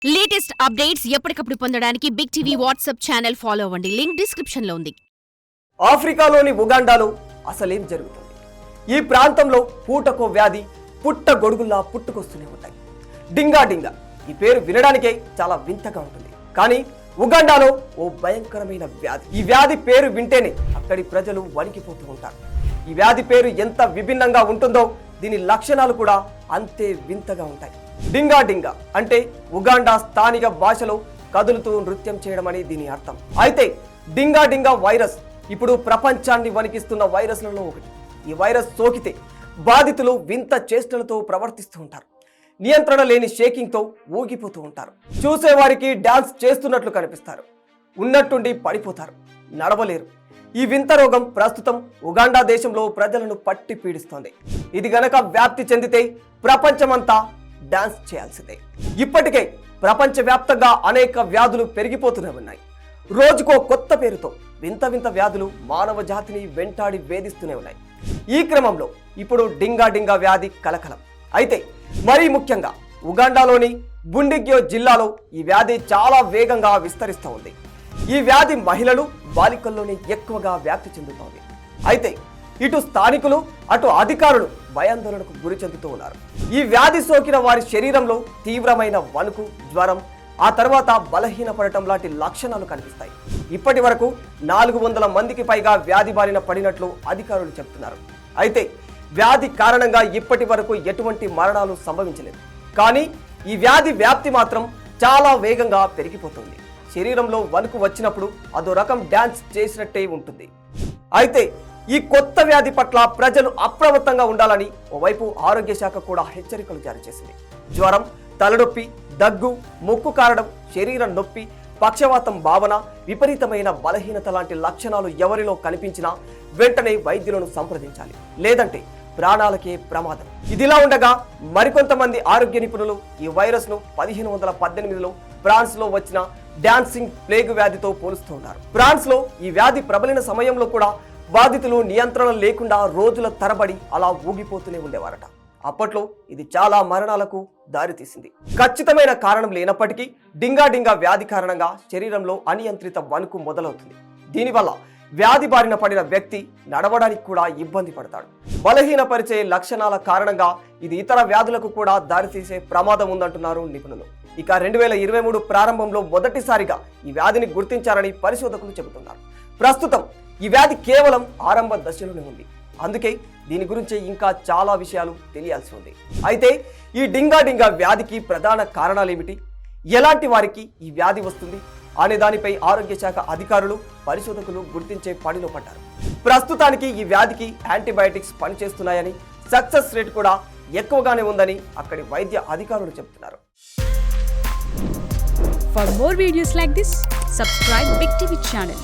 Latest updates ఎప్పటికప్పుడు పొందడానికి big TV WhatsApp channel follow అవ్వండి. లింక్ డిస్క్రిప్షన్ లో ఉంది. ఆఫ్రికాలోని ఉగాండాలో అసలేం జరుగుతుంది? ఈ ప్రాంతంలో పూటకో వ్యాధి పుట్ట గొడుగుల్లా పుట్టుకొస్తూనే ఉంటాయి. డింగా డింగా ఈ పేరు వినడానికే చాలా వింతగా ఉంటుంది. కానీ ఉగాండాలో ఓ భయంకరమైన వ్యాధి. ఈ వ్యాధి పేరు వింటేనే అక్కడి ప్రజలు వణికిపోతూ ఉంటారు. ఈ వ్యాధి పేరు ఎంత విభిన్నంగా ఉంటుందో దీని లక్షణాలు కూడా అంతే వింతగా ఉంటాయి. డింగా డింగా అంటే ఉగాండా స్థానిక భాషలో కదులుతూ నృత్యం చేయడం అని దీని అర్థం. అయితే డింగా డింగా వైరస్ ఇప్పుడు ప్రపంచాన్ని వణికిస్తున్న వైరస్లలో ఒకటి. ఈ వైరస్ సోకితే బాధితులు వింత చేష్టలతో ప్రవర్తిస్తూ ఉంటారు. నియంత్రణ లేని షేకింగ్తో ఊగిపోతూ ఉంటారు. చూసేవారికి డాన్స్ చేస్తున్నట్లు కనిపిస్తారు. ఉన్నట్టుండి పడిపోతారు, నడవలేరు. ఈ వింత రోగం ప్రస్తుతం ఉగాండా దేశంలో ప్రజలను పట్టి పీడిస్తోంది. ఇది గనక వ్యాప్తి చెందితే ప్రపంచమంతా డాన్స్ చేయాల్సిందే. ఇప్పటికే ప్రపంచవ్యాప్తంగా అనేక వ్యాధులు పెరిగిపోతూనే ఉన్నాయి. రోజుకో కొత్త పేరుతో వింత వింత వ్యాధులు మానవ జాతిని వెంటాడి వేధిస్తూనే ఉన్నాయి. ఈ క్రమంలో ఇప్పుడు డింగా డింగా వ్యాధి కలకలం. అయితే మరీ ముఖ్యంగా ఉగాండాలోని బుండిగ్యో జిల్లాలో ఈ వ్యాధి చాలా వేగంగా విస్తరిస్తూ ఉంది. ఈ వ్యాధి మహిళలు, బాలికల్లోనే ఎక్కువగా వ్యాప్తి చెందుతోంది. అయితే ఇటు స్థానికులు, అటు అధికారులు భయాందోళనకు గురి చెందుతూ ఉన్నారు. ఈ వ్యాధి సోకిన వారి శరీరంలో తీవ్రమైన వణుకు, జ్వరం, ఆ తర్వాత బలహీనపడటం లాంటి లక్షణాలు కనిపిస్తాయి. ఇప్పటి వరకు 400 మందికి పైగా వ్యాధి బారిన పడినట్లు అధికారులు చెబుతున్నారు. అయితే వ్యాధి కారణంగా ఇప్పటి వరకు ఎటువంటి మరణాలు సంభవించలేదు. కానీ ఈ వ్యాధి వ్యాప్తి మాత్రం చాలా వేగంగా పెరిగిపోతుంది. శరీరంలో వణుకు వచ్చినప్పుడు అదో రకం డ్యాన్స్ చేసినట్టే ఉంటుంది. అయితే ఈ కొత్త వ్యాధి పట్ల ప్రజలు అప్రమత్తంగా ఉండాలని ఓవైపు ఆరోగ్య శాఖ కూడా హెచ్చరికలు జారీ చేసింది. జ్వరం, తలనొప్పి, దగ్గు, ముక్కు కారడం, శరీర నొప్పి, పక్షవాతం భావన, విపరీతమైన బలహీనత లాంటి లక్షణాలు ఎవరిలో కనిపించినా వెంటనే వైద్యులను సంప్రదించాలి, లేదంటే ప్రాణాలకే ప్రమాదం. ఇదిలా ఉండగా మరికొంతమంది ఆరోగ్య నిపుణులు ఈ వైరస్ ను 1518లో ఫ్రాన్స్ లో వచ్చిన డాన్సింగ్ ప్లేగ్ వ్యాధితో పోలుస్తూ ఉన్నారు. ఫ్రాన్స్ లో ఈ వ్యాధి ప్రబలిన సమయంలో కూడా బాధితులు నియంత్రణ లేకుండా రోజుల తరబడి అలా ఊగిపోతూనే ఉండేవారట. అప్పట్లో ఇది చాలా మరణాలకు దారితీసింది. ఖచ్చితమైన కారణం లేనప్పటికీ డింగా డింగా వ్యాధి కారణంగా శరీరంలో అనియంత్రిత వణుకు మొదలవుతుంది. దీనివల్ల వ్యాధి బారిన పడిన వ్యక్తి నడవడానికి కూడా ఇబ్బంది పడతాడు. బలహీనపరిచే లక్షణాల కారణంగా ఇది ఇతర వ్యాధులకు కూడా దారితీసే ప్రమాదం ఉందంటున్నారు నిపుణులు. ఇక 2023 ప్రారంభంలో మొదటిసారిగా ఈ వ్యాధిని గుర్తించారని పరిశోధకులు చెబుతున్నారు. ప్రస్తుతం ఈ వ్యాధి కేవలం ఆరంభ దశలోనే ఉంది. అందుకే దీని గురించి ఇంకా చాలా విషయాలు తెలియాల్సి ఉంది. అయితే ఈ డింగా డింగా వ్యాధికి ప్రధాన కారణాలు ఏమిటి, ఎలాంటి వారికి ఈ వ్యాధి వస్తుంది అనే దానిపై ఆరోగ్య శాఖ అధికారులు, పరిశోధకులు గుర్తించే పనిలో పడ్డారు. ప్రస్తుతానికి ఈ వ్యాధికి యాంటీబయాటిక్స్ పనిచేస్తున్నాయని, సక్సెస్ రేట్ కూడా ఎక్కువగానే ఉందని అక్కడి వైద్య అధికారులు చెబుతున్నారు. For more videos like this, subscribe Big TV channel.